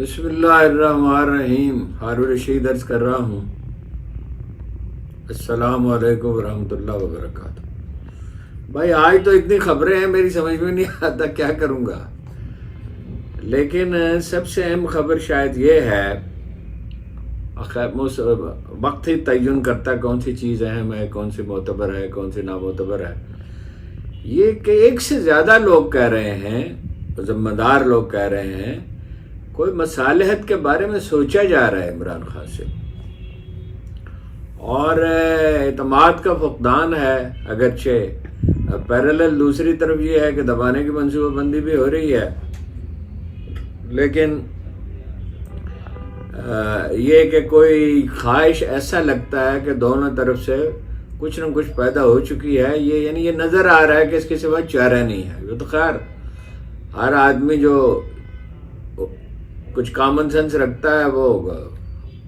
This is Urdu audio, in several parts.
بسم اللہ الرحمن الرحیم. ہارون رشید عرض کر رہا ہوں. السلام علیکم ورحمۃ اللہ وبرکاتہ. بھائی آج تو اتنی خبریں ہیں میری سمجھ میں نہیں آتا کیا کروں گا، لیکن سب سے اہم خبر شاید یہ ہے، وقت ہی تعین کرتا کون سی چیز اہم ہے، کون سی معتبر ہے، کون سی نامعتبر ہے. یہ کہ ایک سے زیادہ لوگ کہہ رہے ہیں، ذمہ دار لوگ کہہ رہے ہیں، کوئی مصالحت کے بارے میں سوچا جا رہا ہے عمران خان سے، اور اعتماد کا فقدان ہے. اگرچہ پیرالل دوسری طرف یہ ہے کہ دبانے کی منصوبہ بندی بھی ہو رہی ہے، لیکن یہ کہ کوئی خواہش ایسا لگتا ہے کہ دونوں طرف سے کچھ نہ کچھ پیدا ہو چکی ہے. یعنی یہ نظر آ رہا ہے کہ اس کے سوا چارہ نہیں ہے. یہ تو خیر ہر آدمی جو کچھ کامن سینس رکھتا ہے وہ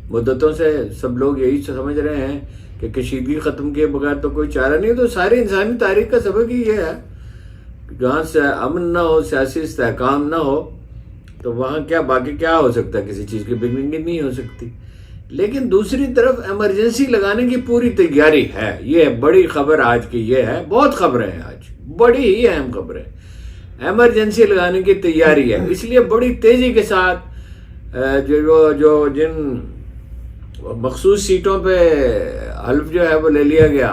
مدتوں سے سب لوگ یہی سمجھ رہے ہیں کہ کشیدگی ختم کیے بغیر تو کوئی چارہ نہیں. تو ساری انسانی تاریخ کا سبق ہی یہ ہے، جہاں سے امن نہ ہو، سیاسی استحکام نہ ہو، تو وہاں کیا باقی کیا ہو سکتا ہے؟ کسی چیز کی بگننگ نہیں ہو سکتی. لیکن دوسری طرف ایمرجنسی لگانے کی پوری تیاری ہے. یہ بڑی خبر آج کی یہ ہے، بہت خبریں ہیں آج، بڑی ہی اہم خبریں. ایمرجنسی لگانے کی تیاری ہے، اس لیے بڑی تیزی کے ساتھ جن مخصوص سیٹوں پہ حلف جو ہے وہ لے لیا گیا.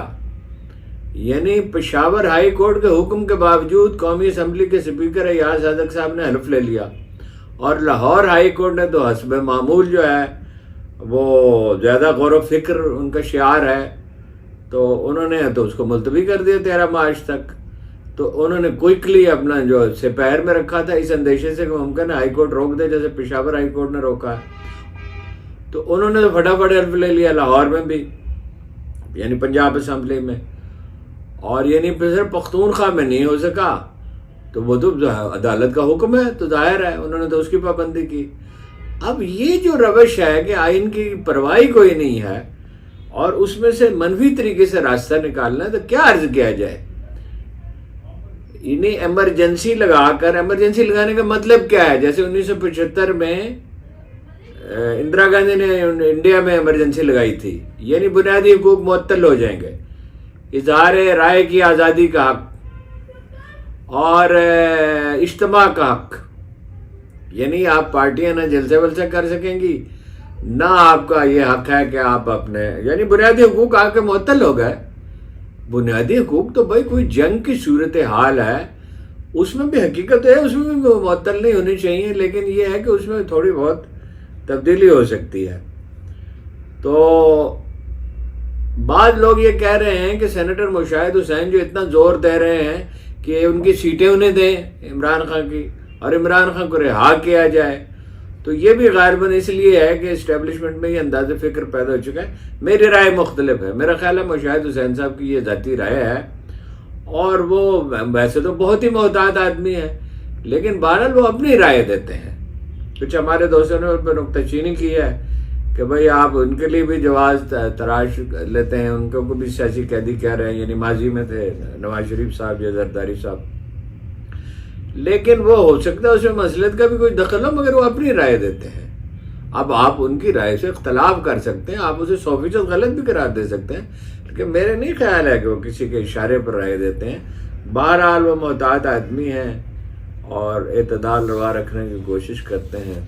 یعنی پشاور ہائی کورٹ کے حکم کے باوجود قومی اسمبلی کے اسپیکر ایاز صادق صاحب نے حلف لے لیا، اور لاہور ہائی کورٹ نے تو حسب معمول جو ہے وہ زیادہ غور و فکر ان کا شعار ہے، تو انہوں نے تو اس کو ملتوی کر دیا 13 مارچ تک. تو انہوں نے کوئکلی اپنا جو سپیر میں رکھا تھا اس اندیشے سے کہ ممکن ہے ہائی کورٹ روک دے، جیسے پشاور ہائی کورٹ نے روکا ہے. تو انہوں نے فٹافٹ حلف لے لیا لاہور میں بھی، یعنی پنجاب اسمبلی میں. اور یعنی صرف پختونخوا میں نہیں ہو سکا تو وہ تو عدالت کا حکم ہے، تو ظاہر ہے انہوں نے تو اس کی پابندی کی. اب یہ جو روش ہے کہ آئین کی پرواہی کوئی نہیں ہے اور اس میں سے منفی طریقے سے راستہ نکالنا ہے، تو کیا عرض کیا جائے. انہیں ایمرجنسی لگا کر، ایمرجنسی لگانے کا مطلب کیا ہے؟ جیسے 1975 میں اندرا گاندھی نے انڈیا میں ایمرجنسی لگائی تھی، یعنی بنیادی حقوق معطل ہو جائیں گے، اظہار رائے کی آزادی کا حق اور اجتماع کا حق. یعنی آپ پارٹیاں نہ جلسے ولسے کر سکیں گی، نہ آپ کا یہ حق ہے کہ آپ اپنے، یعنی بنیادی حقوق آ کے معطل ہو گئے. بنیادی حقوق تو بھائی کوئی جنگ کی صورتحال ہے، اس میں بھی حقیقت ہے، اس میں بھی معطل نہیں ہونی چاہیے، لیکن یہ ہے کہ اس میں تھوڑی بہت تبدیلی ہو سکتی ہے. تو بعض لوگ یہ کہہ رہے ہیں کہ سینیٹر مشاہد حسین جو اتنا زور دے رہے ہیں کہ ان کی سیٹیں انہیں دیں عمران خان کی، اور عمران خان کو رہا کیا جائے، تو یہ بھی غالباً اس لیے ہے کہ اسٹیبلشمنٹ میں یہ انداز فکر پیدا ہو چکا ہے. میری رائے مختلف ہے. میرا خیال ہے مشاہد حسین صاحب کی یہ ذاتی رائے ہے، اور وہ ویسے تو بہت ہی محتاط آدمی ہے، لیکن بہرحال وہ اپنی رائے دیتے ہیں. کچھ ہمارے دوستوں نے ان پہ نکتہ چینی کی ہے کہ بھئی آپ ان کے لیے بھی جواز تراش لیتے ہیں، ان کو بھی سیاسی قیدی کہہ رہے ہیں، یعنی ماضی میں تھے نواز شریف صاحب یا زرداری صاحب. لیکن وہ ہو سکتا ہے اس میں مصلحت کا بھی کوئی دخل ہو، مگر وہ اپنی رائے دیتے ہیں. اب آپ ان کی رائے سے اختلاف کر سکتے ہیں، آپ اسے 100% غلط بھی قرار دے سکتے ہیں، لیکن میرے نہیں خیال ہے کہ وہ کسی کے اشارے پر رائے دیتے ہیں. بہرحال وہ محتاط آدمی ہیں اور اعتدال روا رکھنے کی کوشش کرتے ہیں.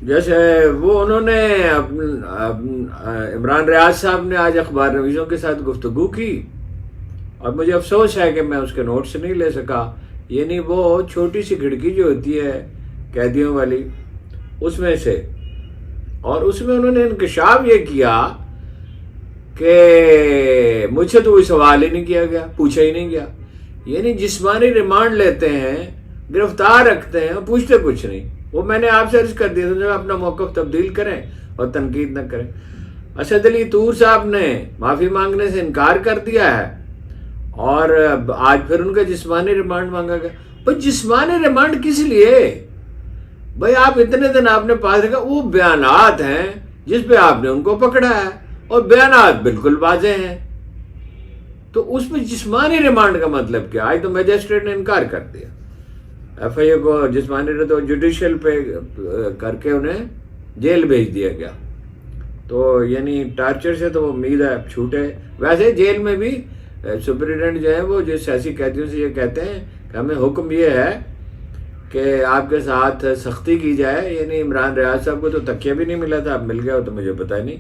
جیسے وہ انہوں نے عمران ریاض صاحب نے آج اخبار نویسوں کے ساتھ گفتگو کی، اور مجھے افسوس ہے کہ میں اس کے نوٹس نہیں لے سکا. یعنی وہ چھوٹی سی کھڑکی جو ہوتی ہے قیدیوں والی، اس میں سے، اور اس میں انہوں نے انکشاف یہ کیا کہ مجھ سے تو کوئی سوال ہی نہیں کیا گیا، پوچھا ہی نہیں گیا. یعنی جسمانی ریمانڈ لیتے ہیں، گرفتار رکھتے ہیں، پوچھتے کچھ نہیں. وہ میں نے آپ سے عرض کر دیا تھا، اپنا موقف تبدیل کریں اور تنقید نہ کریں. اسد علی طور صاحب نے معافی مانگنے سے انکار کر دیا ہے، اور آج پھر ان کا جسمانی ریمانڈ مانگا گیا. بھائی جسمانی ریمانڈ کس لیے؟ بھائی آپ اتنے دن آپ نے پاس رکھا، وہ بیانات ہیں جس پہ آپ نے ان کو پکڑا ہے، اور بیانات بالکل واضح ہیں. تو اس میں جسمانی ریمانڈ کا مطلب کیا؟ آج تو میجسٹریٹ نے انکار کر دیا، ایف آئی اے کو جسمانی تو جوڈیشل پہ کر کے انہیں جیل بھیج دیا گیا. تو یعنی ٹارچر سے تو امید ہے چھوٹے. ویسے جیل میں بھی سپرنٹینڈنٹ جو ہے وہ جو سیاسی قیدیوں سے یہ کہتے ہیں کہ ہمیں حکم یہ ہے کہ آپ کے ساتھ سختی کی جائے. یعنی عمران ریاض صاحب کو تو تکیہ بھی نہیں ملا تھا، اب مل گیا ہو تو مجھے پتہ نہیں،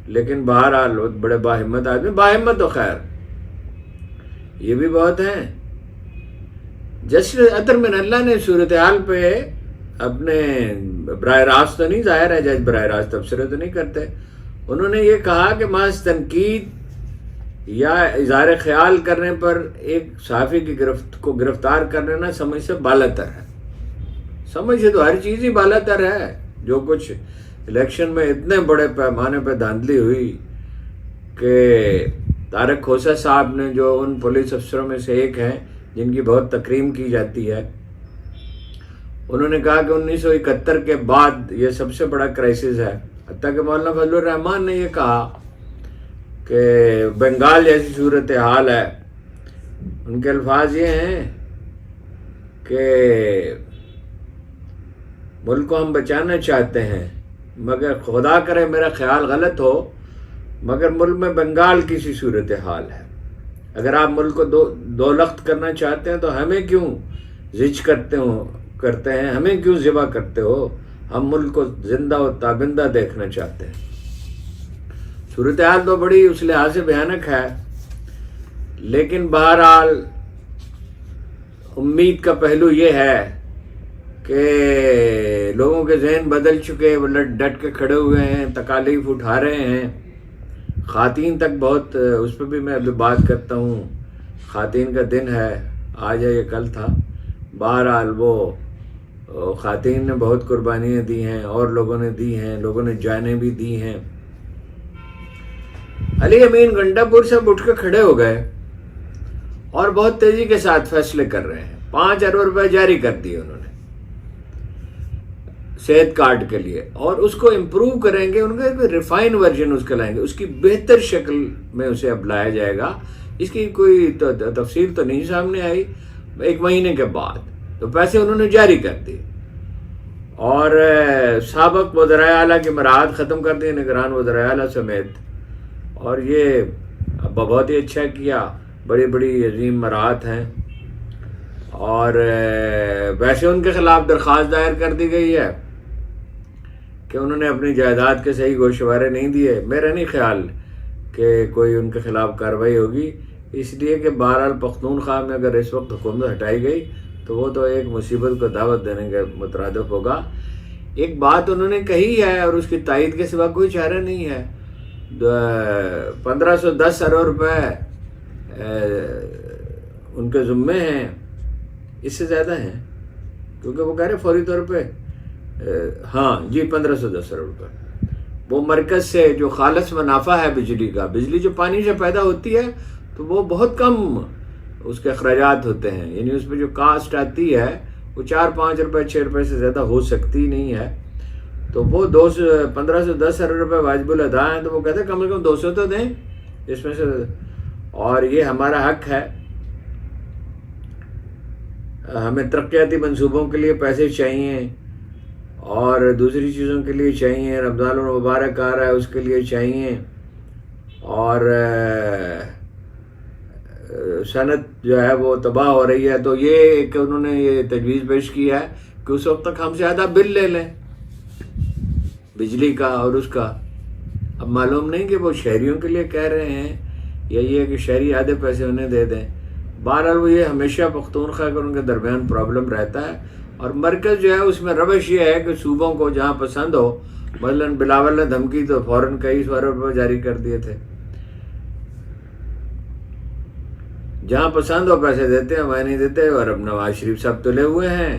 لیکن بہرحال بڑے باہمت آدمی، باہمت تو خیر یہ بھی بہت ہیں. جسٹس اطہر من اللہ نے صورتحال پہ اپنے براہ راست تو نہیں، ظاہر ہے جج براہ راست تبصرے تو نہیں کرتے، انہوں نے یہ کہا کہ محض تنقید یا اظہار خیال کرنے پر ایک صحافی کی کو گرفتار کر لینا سمجھ سے بالاتر ہے. سمجھ سے تو ہر چیز ہی بالاتر ہے. جو کچھ الیکشن میں اتنے بڑے پیمانے پہ دھاندلی ہوئی کہ طارق کھوسہ صاحب نے، جو ان پولیس افسروں میں سے ایک ہیں جن کی بہت تکریم کی جاتی ہے، انہوں نے کہا کہ 1971 کے بعد یہ سب سے بڑا کرائسس ہے. حتیٰ کہ مولانا فضل الرحمان نے یہ کہا کہ بنگال جیسی صورتحال ہے. ان کے الفاظ یہ ہیں کہ ملک کو ہم بچانا چاہتے ہیں، مگر خدا کرے میرا خیال غلط ہو، مگر ملک میں بنگال کی سی صورتحال ہے. اگر آپ ملک کو دو لخت کرنا چاہتے ہیں تو ہمیں کیوں زج کرتے ہیں، ہمیں کیوں ذبح کرتے ہو؟ ہم ملک کو زندہ و تابندہ دیکھنا چاہتے ہیں. صورتحال تو بڑی اس لحاظ سے بھیانک ہے، لیکن بہرحال امید کا پہلو یہ ہے کہ لوگوں کے ذہن بدل چکے، وہ ڈٹ کے کھڑے ہوئے ہیں، تکالیف اٹھا رہے ہیں. خواتین تک بہت، اس پہ بھی میں ابھی بات کرتا ہوں. خواتین کا دن ہے، آج ہے، یہ کل تھا. بہرحال وہ خواتین نے بہت قربانیاں دی ہیں، اور لوگوں نے دی ہیں، لوگوں نے جانیں بھی دی ہیں. علی امین گنڈا پور سے اٹھ کے کھڑے ہو گئے اور بہت تیزی کے ساتھ فیصلے کر رہے ہیں. 5 ارب روپے جاری کر دیے انہوں نے صحت کارڈ کے لیے، اور اس کو امپروو کریں گے. ان کا ریفائن ورژن اس کا لائیں گے، اس کی بہتر شکل میں اسے اب لایا جائے گا. اس کی کوئی تفصیل تو نہیں سامنے آئی. 1 مہینے کے بعد تو پیسے انہوں نے جاری کر دیے، اور سابق وزرائے اعلیٰ کی مراعات ختم کر دی، نگران وزرائے اعلیٰ سمیت. اور یہ بہت ہی اچھا کیا، بڑی بڑی عظیم مراعات ہیں. اور ویسے ان کے خلاف درخواست دائر کر دی گئی ہے کہ انہوں نے اپنی جائیداد کے صحیح گوشوارے نہیں دیے. میرا نہیں خیال کہ کوئی ان کے خلاف کارروائی ہوگی، اس لیے کہ بہرحال پختونخوا میں اگر اس وقت حکومت ہٹائی گئی تو وہ تو ایک مصیبت کو دعوت دینے کے مترادف ہوگا. ایک بات انہوں نے کہی ہے اور اس کی تائید کے سوا کوئی چارہ نہیں ہے. 1510 ارب روپے ان کے ذمے ہیں، اس سے زیادہ ہیں کیونکہ وہ کہہ رہے فوری طور پہ 1510 ارب روپے وہ مرکز سے جو خالص منافع ہے بجلی کا، بجلی جو پانی سے پیدا ہوتی ہے تو وہ بہت کم اس کے اخراجات ہوتے ہیں. یعنی اس پہ جو کاسٹ آتی ہے وہ 4-5 روپے 6 روپے سے زیادہ ہو سکتی نہیں ہے. تو وہ 1510 ارب روپے واجب الادا ہیں، تو وہ کہتے ہیں کم از کم 200 تو دیں اس میں سے. اور یہ ہمارا حق ہے. ہمیں ترقیاتی منصوبوں کے لیے پیسے چاہیے اور دوسری چیزوں کے لیے چاہیے. رمضان المبارک آ رہا ہے، اس کے لیے چاہیے. اور صنعت جو ہے وہ تباہ ہو رہی ہے. تو یہ ایک انہوں نے یہ تجویز پیش کی ہے کہ اس وقت تک ہم سے آدھا بل لے لیں بجلی کا اور اس کا. اب معلوم نہیں کہ وہ شہریوں کے لیے کہہ رہے ہیں یا یہ کہ شہری آدھے پیسے انہیں دے دیں. بہرحال وہ یہ ہمیشہ پختونخوا کے ان کے درمیان پرابلم رہتا ہے. اور مرکز جو ہے اس میں روش یہ ہے کہ صوبوں کو جہاں پسند ہو، مثلاً بلاول نے دھمکی تو فوراً 21 ارب روپے جاری کر دیے تھے. جہاں پسند ہو پیسے دیتے ہیں، وہاں نہیں دیتے. اور اب نواز شریف صاحب تلے ہوئے ہیں.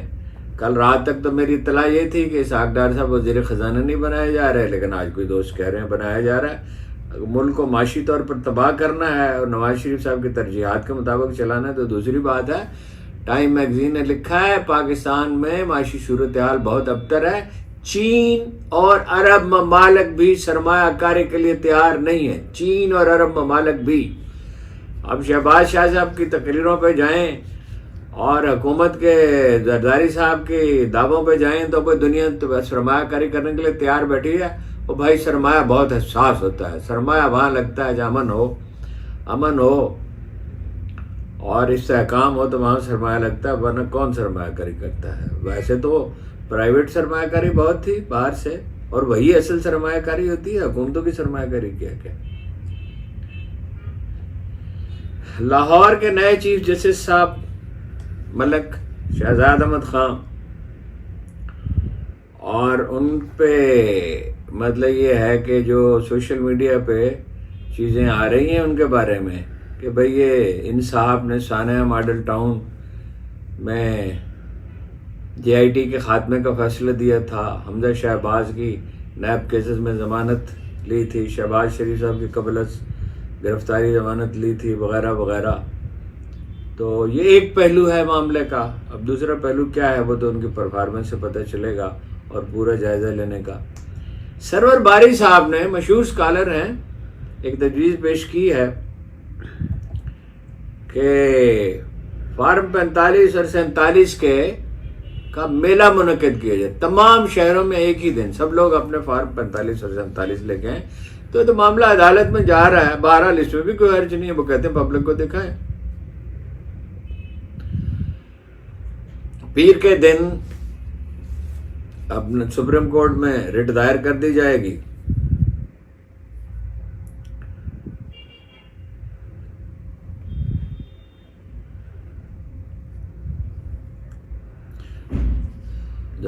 کل رات تک تو میری اطلاع یہ تھی کہ اسحاق ڈار صاحب وزیر خزانہ نہیں بنائے جا رہے، لیکن آج کوئی دوست کہہ رہے ہیں بنایا جا رہا ہے. ملک کو معاشی طور پر تباہ کرنا ہے اور نواز شریف صاحب کی ترجیحات کے مطابق چلانا ہے تو دوسری بات ہے. ٹائم میگزین نے لکھا ہے پاکستان میں معاشی صورتحال بہت ابتر ہے. چین اور عرب ممالک بھی سرمایہ کاری کے لیے تیار نہیں ہے. چین اور عرب ممالک بھی اب شہباز شاہ صاحب کی تقریروں پہ جائیں اور حکومت کے زرداری صاحب کی دعووں پہ جائیں تو کوئی دنیا سرمایہ کاری کرنے کے لیے تیار بیٹھی ہے. وہ بھائی سرمایہ بہت حساس ہوتا ہے، سرمایہ وہاں لگتا ہے جہاں امن ہو اور استحکام ہو تو وہاں سرمایہ لگتا ہے، ورنہ کون سرمایہ کاری کرتا ہے. ویسے تو پرائیویٹ سرمایہ کاری بہت تھی باہر سے، اور وہی اصل سرمایہ کاری ہوتی ہے. حکومتوں کی سرمایہ کاری کیا لاہور کے نئے چیف جسٹس صاحب ملک شہزاد احمد خان، اور ان پہ مطلب یہ ہے کہ جو سوشل میڈیا پہ چیزیں آ رہی ہیں ان کے بارے میں کہ بھئی یہ ان صاحب نے سانحہ ماڈل ٹاؤن میں جے آئی ٹی کے خاتمے کا فیصلہ دیا تھا، حمزہ شہباز کی نیب کیسز میں ضمانت لی تھی، شہباز شریف صاحب کی قبل از گرفتاری ضمانت لی تھی، وغیرہ وغیرہ. تو یہ ایک پہلو ہے معاملے کا. اب دوسرا پہلو کیا ہے وہ تو ان کی پرفارمنس سے پتہ چلے گا اور پورا جائزہ لینے کا. سرور باری صاحب نے، مشہور اسکالر ہیں، ایک تجویز پیش کی ہے کہ فارم 45 اور 47 کا میلہ منعقد کیا جائے تمام شہروں میں ایک ہی دن. سب لوگ اپنے فارم 45 اور 47 لے کے آئیں. تو معاملہ عدالت میں جا رہا ہے. بہرحال اس میں بھی کوئی حرج نہیں ہے، وہ کہتے ہیں پبلک کو دکھائیں. پیر کے دن اب سپریم کورٹ میں رٹ دائر کر دی جائے گی.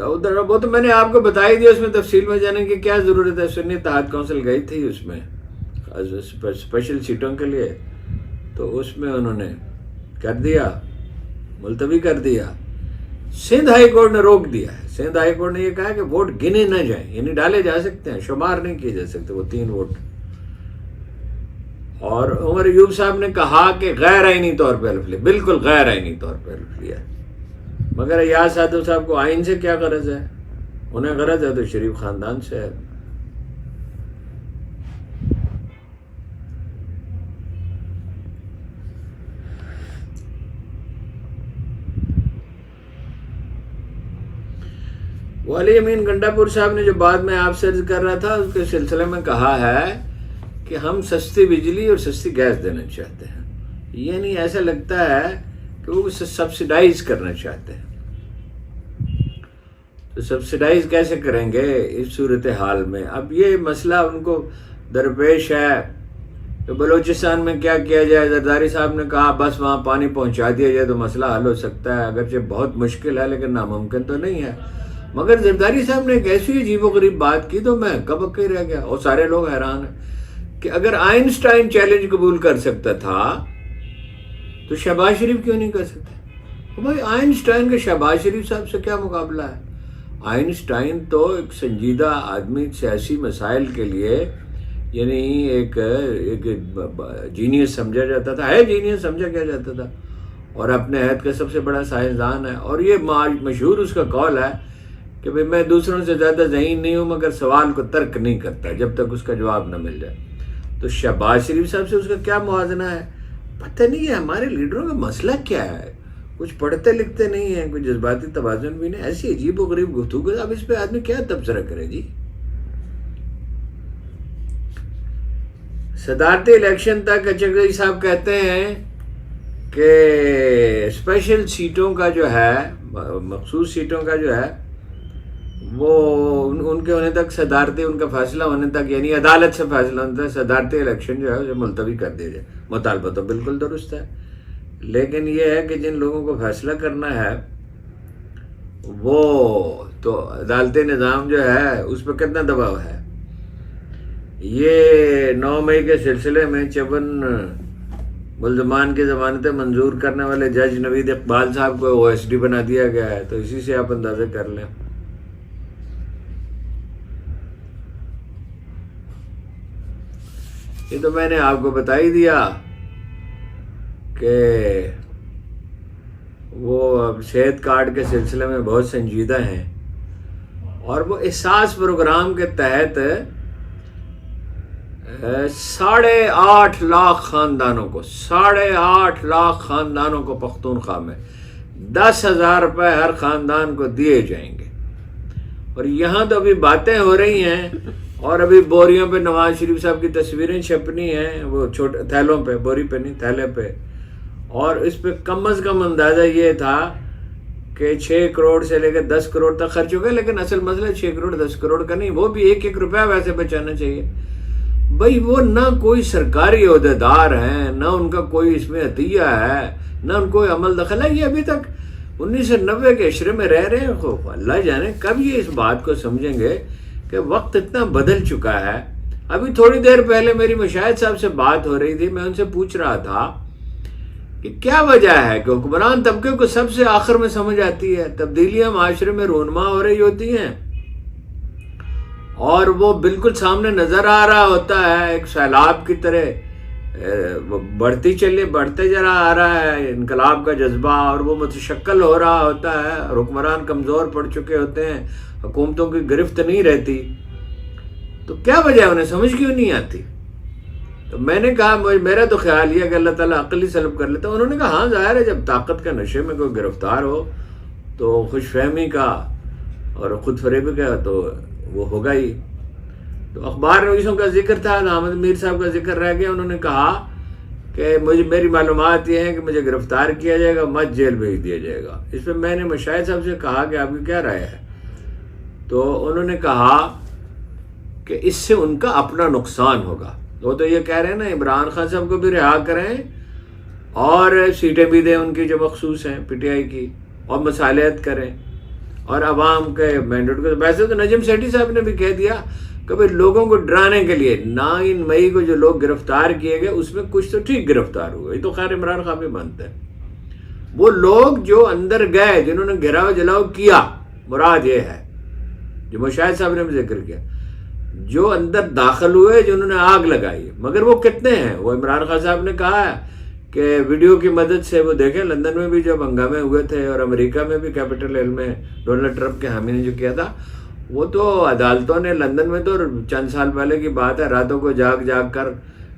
ادھر وہ تو میں نے آپ کو بتا ہی دیا، اس میں تفصیل میں جانے کی کیا ضرورت ہے. سنی اتحاد کونسل گئی تھی اس میں اسپیشل سیٹوں کے لیے، تو اس میں انہوں نے کر دیا، ملتوی کر دیا. سندھ ہائی کورٹ نے روک دیا ہے. سندھ ہائی کورٹ نے یہ کہا کہ ووٹ گنے نہ جائیں، یعنی ڈالے جا سکتے ہیں، شمار نہیں کیے جا سکتے وہ 3 ووٹ. اور عمر ایوب صاحب نے کہا کہ غیر آئینی طور پہ حلف لیا، بالکل غیر آئینی طور پہ حلف لیا. مگر ایاز صادق صاحب کو آئین سے کیا غرض ہے؟ انہیں غرض ہے تو شریف خاندان سے ہے. علی امین گنڈا پور صاحب نے جو بعد میں آپ سے عرض کر رہا تھا اس کے سلسلے میں کہا ہے کہ ہم سستی بجلی اور سستی گیس دینا چاہتے ہیں. یعنی ایسا لگتا ہے کہ وہ سبسیڈائز کرنا چاہتے ہیں. تو سبسیڈائز کیسے کریں گے اس صورتحال میں؟ اب یہ مسئلہ ان کو درپیش ہے کہ بلوچستان میں کیا کیا جائے. زرداری صاحب نے کہا بس وہاں پانی پہنچا دیا جائے تو مسئلہ حل ہو سکتا ہے، اگرچہ بہت مشکل ہے لیکن ناممکن تو نہیں ہے. مگر زرداری صاحب نے ایک ایسی عجیب و غریب بات کی تو میں کب رہ گیا، اور سارے لوگ حیران ہیں کہ اگر آئنسٹائن چیلنج قبول کر سکتا تھا تو شہباز شریف کیوں نہیں کر سکتے؟ بھائی آئنسٹائن کے شہباز شریف صاحب سے کیا مقابلہ ہے؟ آئنسٹائن تو ایک سنجیدہ آدمی، سیاسی مسائل کے لیے یعنی ایک جینیس سمجھا جاتا تھا، ہے جینیس سمجھا کیا جاتا تھا، اور اپنے عہد کا سب سے بڑا سائنسدان ہے. اور یہ مشہور اس کا قول ہے کہ بھئی میں دوسروں سے زیادہ ذہین نہیں ہوں مگر سوال کو ترک نہیں کرتا جب تک اس کا جواب نہ مل جائے. تو شہباز شریف صاحب سے اس کا کیا موازنہ ہے؟ پتہ نہیں ہے ہمارے لیڈروں کا مسئلہ کیا ہے. کچھ پڑھتے لکھتے نہیں ہیں، کچھ جذباتی توازن بھی نہیں، ایسی عجیب و غریب گفتگو. اب اس پہ آدمی کیا تبصرہ کرے جی؟ صدارتی الیکشن تک چکردی صاحب کہتے ہیں کہ اسپیشل سیٹوں کا جو ہے، مخصوص سیٹوں کا جو ہے وہ ان کے ہونے تک، صدارتی ان کا فیصلہ ہونے تک، یعنی عدالت سے فیصلہ ہونے تک صدارتی الیکشن جو ہے اسے ملتوی کر دیا جائے. مطالبہ تو بالکل درست ہے، لیکن یہ ہے کہ جن لوگوں کو فیصلہ کرنا ہے وہ تو عدالتی نظام جو ہے اس پہ کتنا دباؤ ہے. یہ 9 مئی کے سلسلے میں 54 ملزمان کی ضمانتیں منظور کرنے والے جج نوید اقبال صاحب کو OSD بنا دیا گیا ہے، تو اسی سے آپ اندازہ کر لیں. یہ تو میں نے آپ کو بتا ہی دیا کہ وہ صحت کارڈ کے سلسلے میں بہت سنجیدہ ہیں، اور وہ احساس پروگرام کے تحت 8.5 لاکھ خاندانوں کو 8.5 لاکھ خاندانوں کو پختونخوا میں 10,000 روپے ہر خاندان کو دیے جائیں گے. اور یہاں تو ابھی باتیں ہو رہی ہیں اور ابھی بوریوں پہ نواز شریف صاحب کی تصویریں چھپنی ہیں، وہ چھوٹے تھیلوں پہ، بوری پہ نہیں تھیلے پہ. اور اس پہ کم از کم اندازہ یہ تھا کہ 6 کروڑ سے لے کے 10 کروڑ تک خرچ ہو گئے. لیکن اصل مسئلہ 6 کروڑ 10 کروڑ کا نہیں، وہ بھی 1-1 روپیہ ویسے بچانا چاہیے. بھائی وہ نہ کوئی سرکاری عہدیدار ہیں، نہ ان کا کوئی اس میں عطیہ ہے، نہ ان کو عمل دخل ہے. یہ ابھی تک 1990 کے عشرے میں رہ رہے ہیں. اللہ جانے کب یہ اس بات کو سمجھیں گے کہ وقت اتنا بدل چکا ہے. ابھی تھوڑی دیر پہلے میری مشاہد صاحب سے بات ہو رہی تھی، میں ان سے پوچھ رہا تھا کہ کیا وجہ ہے کہ حکمران طبقے کو سب سے آخر میں سمجھ آتی ہے، تبدیلیاں معاشرے میں رونما ہو رہی ہوتی ہیں اور وہ بالکل سامنے نظر آ رہا ہوتا ہے، ایک سیلاب کی طرح بڑھتے جا آ رہا ہے انقلاب کا جذبہ، اور وہ متشکل ہو رہا ہوتا ہے. حکمران کمزور پڑ چکے ہوتے ہیں، حکومتوں کی گرفت نہیں رہتی. تو کیا وجہ ہے، انہیں سمجھ کیوں نہیں آتی؟ تو میں نے کہا میرا تو خیال یہ کہ اللہ تعالیٰ عقل ہی سلب کر لیتا. انہوں نے کہا ہاں ظاہر ہے، جب طاقت کا نشے میں کوئی گرفتار ہو تو خوش فہمی کا اور خود فریبی کا تو وہ ہوگا ہی. تو اخبار نویسوں کا ذکر تھا، احمد میر صاحب کا ذکر رہ گیا. انہوں نے کہا کہ میری معلومات یہ ہیں کہ مجھے گرفتار کیا جائے گا، مت جیل بھیج دیا جائے گا. اس پہ میں نے مشاہد صاحب سے کہا کہ آپ کی کیا رائے ہے؟ تو انہوں نے کہا کہ اس سے ان کا اپنا نقصان ہوگا. وہ تو یہ کہہ رہے ہیں نا عمران خان صاحب کو بھی رہا کریں اور سیٹیں بھی دیں ان کی جو مخصوص ہیں پی ٹی آئی کی، اور مصالحت کریں اور عوام کے مینڈیٹ کو. ویسے تو نجم سیٹھی صاحب نے بھی کہہ دیا کہ بھائی لوگوں کو ڈرانے کے لیے 9 مئی کو جو لوگ گرفتار کیے گئے اس میں کچھ تو ٹھیک گرفتار ہوئے. یہ تو خیر عمران خان بھی مانتے ہیں. وہ لوگ جو اندر گئے، جنہوں نے گھیراؤ جلاؤ کیا، مراد یہ ہے جو مشاہد صاحب نے بھی ذکر کیا، جو اندر داخل ہوئے، جنہوں نے آگ لگائی. مگر وہ کتنے ہیں؟ وہ عمران خان صاحب نے کہا ہے کہ ویڈیو کی مدد سے وہ دیکھیں، لندن میں بھی جب ہنگامے ہوئے تھے اور امریکہ میں بھی کیپٹل ہل میں ڈونلڈ ٹرمپ کے حامی نے جو کیا تھا، وہ تو عدالتوں نے لندن میں تو چند سال پہلے کی بات ہے، راتوں کو جاگ کر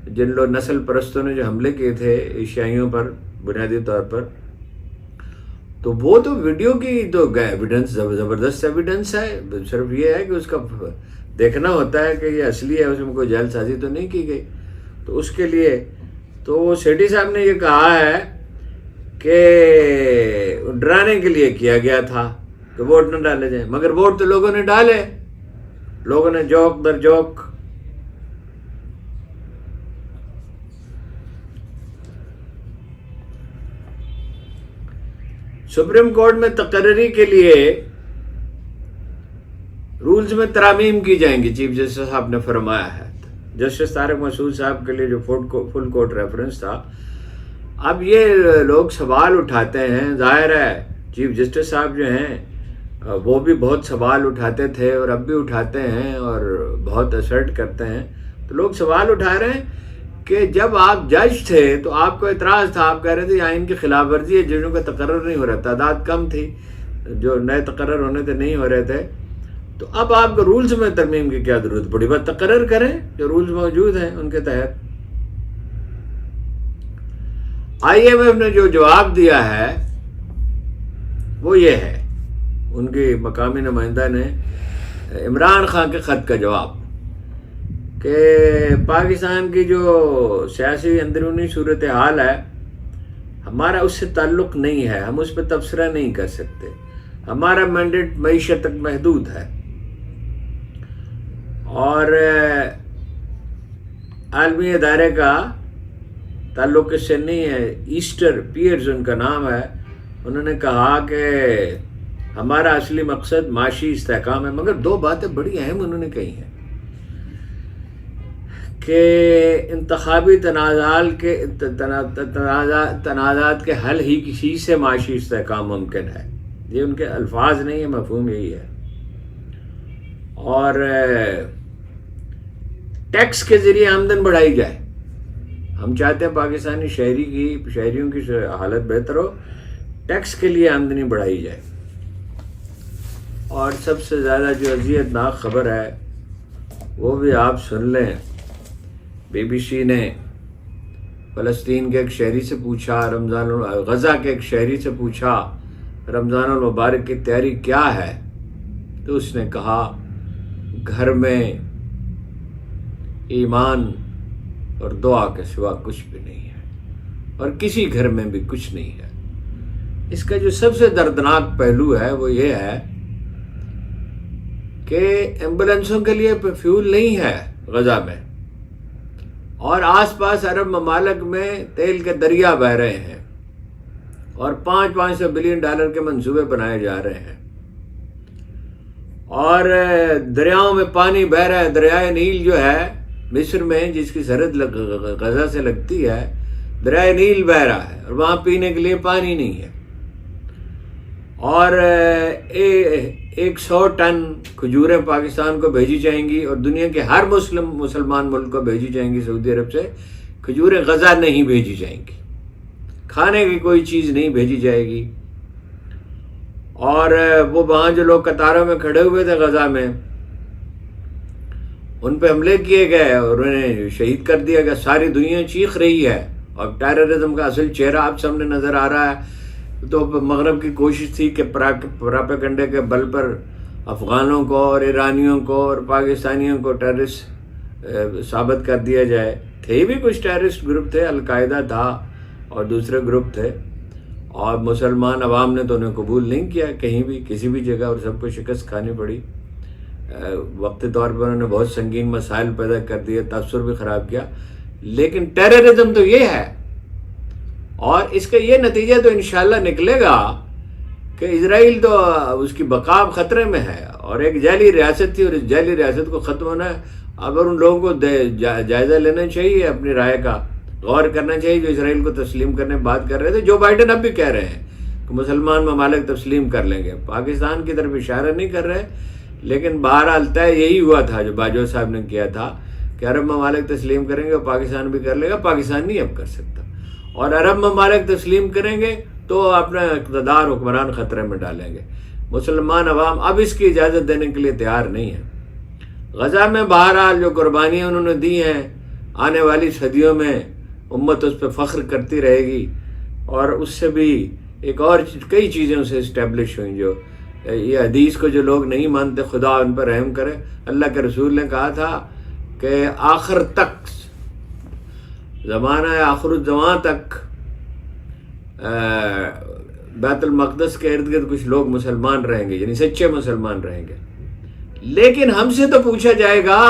جن لوگ نسل پرستوں نے جو حملے کیے تھے عیسائیوں پر بنیادی طور پر، تو وہ تو ویڈیو کی تو ایویڈنس، زبردست ایویڈنس ہے. صرف یہ ہے کہ اس کا دیکھنا ہوتا ہے کہ یہ اصلی ہے، اس میں کوئی جعل سازی تو نہیں کی گئی. تو اس کے لیے تو سیٹھی صاحب نے یہ کہا ہے کہ ڈرانے کے لیے کیا گیا تھا کہ ووٹ نہ ڈالے جائیں. مگر ووٹ تو لوگوں نے ڈالے، لوگوں نے جوک در جوک. سپریم کورٹ میں تقرری کے لیے رولز میں ترامیم کی جائیں گی، چیف جسٹس صاحب نے فرمایا ہے. جسٹس طارق مسعود صاحب کے لیے جو فل کورٹ ریفرنس تھا. اب یہ لوگ سوال اٹھاتے ہیں، ظاہر ہے چیف جسٹس صاحب جو ہیں وہ بھی بہت سوال اٹھاتے تھے اور اب بھی اٹھاتے ہیں اور بہت اسرٹ کرتے ہیں. تو لوگ سوال اٹھا رہے ہیں کہ جب آپ جج تھے تو آپ کو اعتراض تھا، آپ کہہ رہے تھے آئین کی خلاف ورزی ہے، ججوں کا تقرر نہیں ہو رہا، تعداد کم تھی، جو نئے تقرر ہونے تھے نہیں ہو رہے تھے. تو اب آپ کو رولز میں ترمیم کی کیا ضرورت پڑی؟ بس تقرر کریں جو رولز موجود ہیں ان کے تحت. آئی ایم ایف نے جو جواب دیا ہے وہ یہ ہے، ان کی مقامی نمائندہ نے عمران خان کے خط کا جواب، کہ پاکستان کی جو سیاسی اندرونی صورتحال ہے ہمارا اس سے تعلق نہیں ہے، ہم اس پہ تبصرہ نہیں کر سکتے، ہمارا مینڈیٹ معیشت تک محدود ہے، اور عالمی ادارے کا تعلق اس سے نہیں ہے. ایسٹر پیئرز ان کا نام ہے، انہوں نے کہا کہ ہمارا اصلی مقصد معاشی استحکام ہے. مگر 2 باتیں بڑی اہم انہوں نے کہی ہیں کہ انتخابی تنازعات کے حل ہی کسی سے معاشی استحکام ممکن ہے. یہ ان کے الفاظ نہیں ہے، مفہوم یہی ہے. اور ٹیکس کے ذریعے آمدن بڑھائی جائے. ہم چاہتے ہیں پاکستانی شہریوں کی حالت بہتر ہو، ٹیکس کے لیے آمدنی بڑھائی جائے. اور سب سے زیادہ جو اذیت ناک خبر ہے وہ بھی آپ سن لیں BBC نے فلسطین کے ایک شہری سے پوچھا، غزہ کے ایک شہری سے پوچھا رمضان المبارک کی تیاری کیا ہے، تو اس نے کہا گھر میں ایمان اور دعا کے سوا کچھ بھی نہیں ہے، اور کسی گھر میں بھی کچھ نہیں ہے۔ اس کا جو سب سے دردناک پہلو ہے وہ یہ ہے کہ ایمبولینسوں کے لیے فیول نہیں ہے غزہ میں، اور آس پاس عرب ممالک میں تیل کے دریا بہہ رہے ہیں، اور $500 بلین کے منصوبے بنائے جا رہے ہیں، اور دریاؤں میں پانی بہہ رہا ہے۔ دریائے نیل جو ہے مصر میں، جس کی سرحد غزہ سے لگتی ہے، دریائے نیل بہہ رہا ہے، اور وہاں پینے کے لیے پانی نہیں ہے، اور 100 ٹن کھجوریں پاکستان کو بھیجی جائیں گی، اور دنیا کے ہر مسلمان ملک کو بھیجی جائیں گی۔ سعودی عرب سے کھجوریں غزہ نہیں بھیجی جائیں گی، کھانے کی کوئی چیز نہیں بھیجی جائے گی۔ اور وہ وہاں جو لوگ قطاروں میں کھڑے ہوئے تھے غزہ میں، ان پہ حملے کیے گئے اور انہیں شہید کر دیا گیا۔ ساری دنیا چیخ رہی ہے، اور ٹیررزم کا اصل چہرہ آپ سامنے نظر آ رہا ہے۔ تو مغرب کی کوشش تھی کہ پراپیگنڈے کے بل پر افغانوں کو اور ایرانیوں کو اور پاکستانیوں کو ٹیررسٹ ثابت کر دیا جائے۔ تھے بھی کچھ ٹیررسٹ گروپ تھے، القاعدہ تھا اور دوسرے گروپ تھے، اور مسلمان عوام نے تو انہیں قبول نہیں کیا کہیں بھی، کسی بھی جگہ، اور سب کو شکست کھانی پڑی۔ وقتی طور پر انہوں نے بہت سنگین مسائل پیدا کر دیے، تاثر بھی خراب کیا۔ لیکن ٹیررزم تو یہ ہے، اور اس کا یہ نتیجہ تو انشاءاللہ نکلے گا کہ اسرائیل تو اس کی بقا خطرے میں ہے، اور ایک جعلی ریاست تھی، اور اس جعلی ریاست کو ختم ہونا ہے۔ اگر ان لوگوں کو جائزہ لینا چاہیے، اپنی رائے کا غور کرنا چاہیے جو اسرائیل کو تسلیم کرنے بات کر رہے تھے۔ جو بائیڈن اب بھی کہہ رہے ہیں کہ مسلمان ممالک تسلیم کر لیں گے، پاکستان کی طرف اشارہ نہیں کر رہے، لیکن بہرحال طے یہی ہوا تھا جو باجوہ صاحب نے کیا تھا کہ عرب ممالک تسلیم کریں گے اور پاکستان بھی کر لے گا۔ پاکستان نہیں اب کر سکتا، اور عرب ممالک تسلیم کریں گے تو اپنا اقتدار حکمران خطرے میں ڈالیں گے۔ مسلمان عوام اب اس کی اجازت دینے کے لیے تیار نہیں ہے۔ غزہ میں بہرحال جو قربانیاں انہوں نے دی ہیں، آنے والی صدیوں میں امت اس پہ فخر کرتی رہے گی، اور اس سے بھی ایک اور کئی چیزیں اسے اسٹیبلش ہوئیں۔ جو یہ حدیث کو جو لوگ نہیں مانتے، خدا ان پر رحم کرے۔ اللہ کے رسول نے کہا تھا کہ آخر تک، زمانہ آخر الزمان تک بیت المقدس کے ارد گرد کچھ لوگ مسلمان رہیں گے، یعنی سچے مسلمان رہیں گے۔ لیکن ہم سے تو پوچھا جائے گا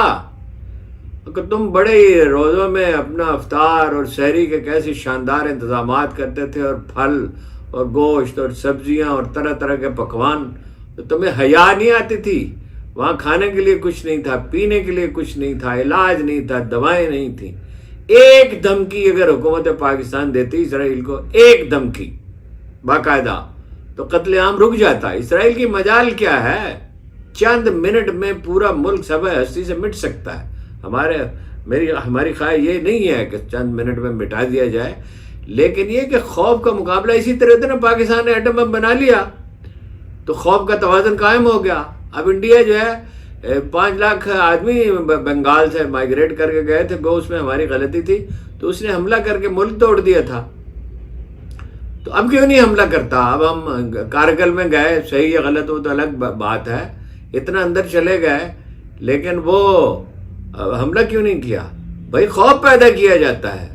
کہ تم بڑے ہی روزوں میں اپنا افطار اور سحری کے کیسے شاندار انتظامات کرتے تھے، اور پھل اور گوشت اور سبزیاں اور طرح طرح کے پکوان، تو تمہیں حیا نہیں آتی تھی؟ وہاں کھانے کے لیے کچھ نہیں تھا، پینے کے لیے کچھ نہیں تھا، علاج نہیں تھا، دوائیں نہیں تھیں۔ ایک دھمکی اگر حکومت پاکستان دیتی اسرائیل کو، ایک دھمکی باقاعدہ، تو قتل عام رک جاتا۔ اسرائیل کی مجال کیا ہے؟ چند منٹ میں پورا ملک سب ہستی سے مٹ سکتا ہے۔ ہماری خواہش یہ نہیں ہے کہ چند منٹ میں مٹا دیا جائے، لیکن یہ کہ خوف کا مقابلہ اسی طرح سے نا، پاکستان نے ایٹم بم بنا لیا تو خوف کا توازن قائم ہو گیا۔ اب انڈیا جو ہے 5 لاکھ آدمی بنگال سے مائیگریٹ کر کے گئے تھے، گو اس میں ہماری غلطی تھی، تو اس نے حملہ کر کے ملک توڑ دیا تھا۔ تو اب کیوں نہیں حملہ کرتا؟ اب ہم کارگل میں گئے، صحیح یا غلط وہ تو الگ بات ہے، اتنا اندر چلے گئے، لیکن وہ حملہ کیوں نہیں کیا؟ بھائی خوف پیدا کیا جاتا ہے۔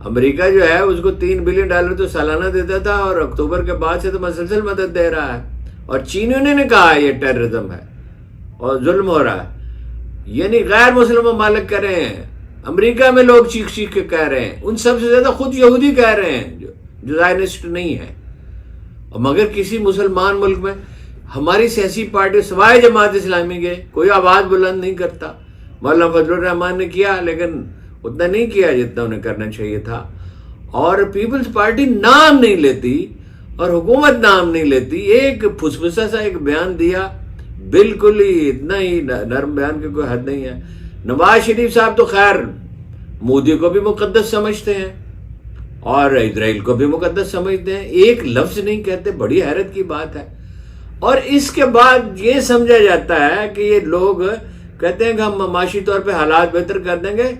امریکہ جو ہے اس کو $3 بلین تو سالانہ دیتا تھا، اور اکتوبر کے بعد سے تو مسلسل مدد دے رہا ہے، اور چینیوں نے کہا یہ ٹیررزم ہے اور ظلم ہو رہا ہے۔ یعنی غیر مسلم ممالک کہہ رہے ہیں، امریکہ میں لوگ چیخ چیخ کے کہہ رہے ہیں، ان سب سے زیادہ خود یہودی کہہ رہے ہیں جو زائنسٹ نہیں ہے۔ اور مگر کسی مسلمان ملک میں ہماری سیاسی پارٹی سوائے جماعت اسلامی کے کوئی آواز بلند نہیں کرتا۔ مولانا فضل الرحمان نے کیا، لیکن اتنا نہیں کیا جتنا انہیں کرنا چاہیے تھا۔ اور پیپلز پارٹی نام نہیں لیتی، اور حکومت نام نہیں لیتی، ایک پھسپھسا سا ایک بیان دیا، بالکل ہی اتنا ہی نرم بیان کی کوئی حد نہیں ہے۔ نواز شریف صاحب تو خیر مودی کو بھی مقدس سمجھتے ہیں اور اسرائیل کو بھی مقدس سمجھتے ہیں، ایک لفظ نہیں کہتے، بڑی حیرت کی بات ہے۔ اور اس کے بعد یہ سمجھا جاتا ہے کہ یہ لوگ کہتے ہیں کہ ہم معاشی طور پہ حالات بہتر کر دیں گے،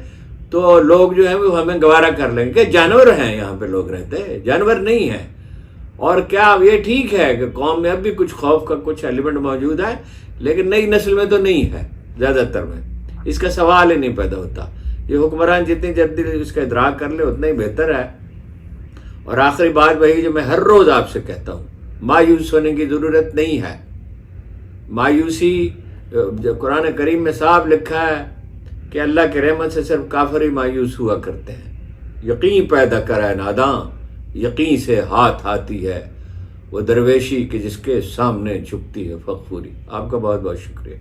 تو لوگ جو ہیں وہ ہمیں گوارا کر لیں گے کہ جانور ہیں یہاں پہ لوگ رہتے ہیں، جانور نہیں ہیں۔ اور کیا یہ ٹھیک ہے کہ قوم میں اب بھی کچھ خوف کا کچھ ایلیمنٹ موجود ہے، لیکن نئی نسل میں تو نہیں ہے، زیادہ تر میں اس کا سوال ہی نہیں پیدا ہوتا۔ یہ حکمران جتنی جلدی اس کا ادراک کر لے اتنا ہی بہتر ہے۔ اور آخری بات وہی جو میں ہر روز آپ سے کہتا ہوں، مایوس ہونے کی ضرورت نہیں ہے۔ مایوسی جو قرآن کریم میں صاف لکھا ہے کہ اللہ کے رحمت سے صرف کافر ہی مایوس ہوا کرتے ہیں۔ یقین پیدا کرے ناداں، یقین سے ہاتھ آتی ہے وہ درویشی کہ جس کے سامنے جھکتی ہے فغفوری۔ آپ کا بہت بہت شکریہ۔